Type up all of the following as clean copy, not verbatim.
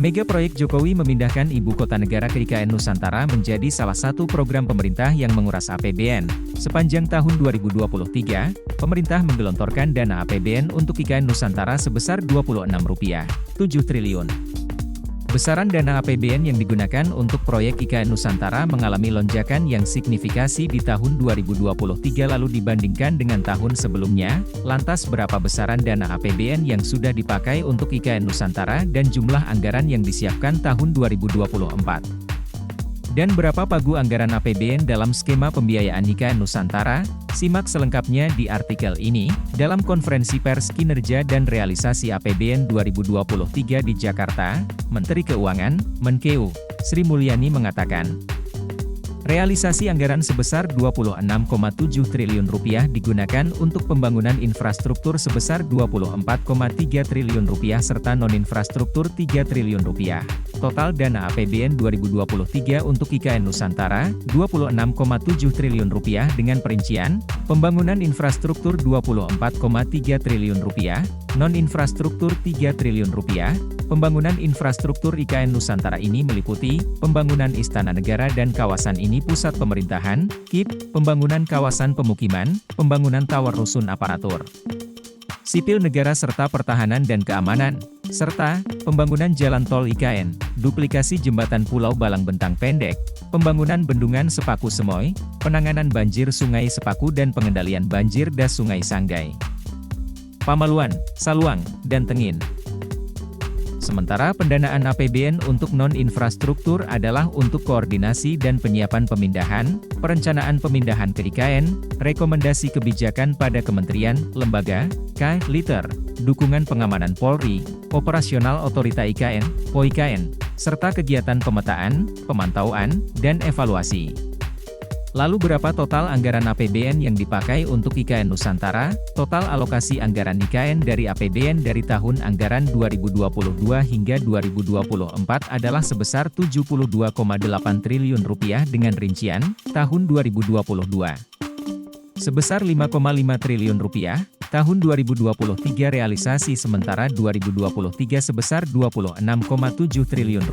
Mega proyek Jokowi memindahkan ibu kota negara ke IKN Nusantara menjadi salah satu program pemerintah yang menguras APBN. Sepanjang tahun 2023, pemerintah menggelontorkan dana APBN untuk IKN Nusantara sebesar Rp26,7 triliun. Besaran dana APBN yang digunakan untuk proyek IKN Nusantara mengalami lonjakan yang signifikasi di tahun 2023 lalu dibandingkan dengan tahun sebelumnya. Lantas berapa besaran dana APBN yang sudah dipakai untuk IKN Nusantara dan jumlah anggaran yang disiapkan tahun 2024? Dan berapa pagu anggaran APBN dalam skema pembiayaan IKN Nusantara? Simak selengkapnya di artikel ini. Dalam konferensi pers kinerja dan realisasi APBN 2023 di Jakarta, Menteri Keuangan, Menkeu, Sri Mulyani mengatakan, realisasi anggaran sebesar Rp26,7 triliun digunakan untuk pembangunan infrastruktur sebesar Rp24,3 triliun serta non-infrastruktur Rp3 triliun. Total dana APBN 2023 untuk IKN Nusantara, Rp26,7 triliun dengan perincian, pembangunan infrastruktur Rp24,3 triliun, non-infrastruktur Rp3 triliun. Pembangunan infrastruktur IKN Nusantara ini meliputi, pembangunan Istana Negara dan kawasan ini pusat pemerintahan, KIP, pembangunan kawasan pemukiman, pembangunan tower rusun aparatur sipil negara serta pertahanan dan keamanan, serta pembangunan jalan tol IKN, duplikasi jembatan Pulau Balang Bentang Pendek, pembangunan bendungan Sepaku Semoy, penanganan banjir Sungai Sepaku dan pengendalian banjir das Sungai Sanggai, Pamaluan, Saluang, dan Tengin. Sementara pendanaan APBN untuk non-infrastruktur adalah untuk koordinasi dan penyiapan pemindahan, perencanaan pemindahan ke IKN, rekomendasi kebijakan pada kementerian, lembaga, K-Liter, dukungan pengamanan Polri, operasional otorita IKN, POIKN, serta kegiatan pemetaan, pemantauan, dan evaluasi. Lalu berapa total anggaran APBN yang dipakai untuk IKN Nusantara? Total alokasi anggaran IKN dari APBN dari tahun anggaran 2022 hingga 2024 adalah sebesar Rp72,8 triliun dengan rincian, tahun 2022 sebesar Rp5,5 triliun, tahun 2023 realisasi sementara 2023 sebesar Rp26,7 triliun,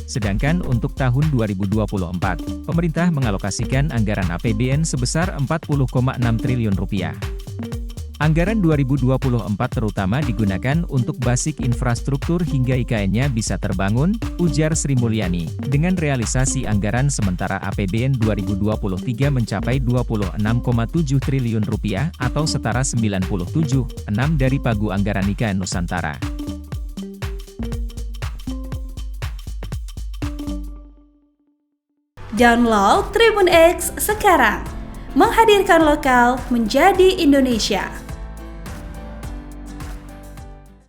sedangkan untuk tahun 2024, pemerintah mengalokasikan anggaran APBN sebesar Rp40,6 triliun. Anggaran 2024 terutama digunakan untuk basic infrastruktur hingga IKN-nya bisa terbangun, ujar Sri Mulyani. Dengan realisasi anggaran sementara APBN 2023 mencapai Rp26,7 triliun atau setara 97,6% dari pagu anggaran IKN Nusantara. Download Tribun X sekarang, menghadirkan lokal menjadi Indonesia.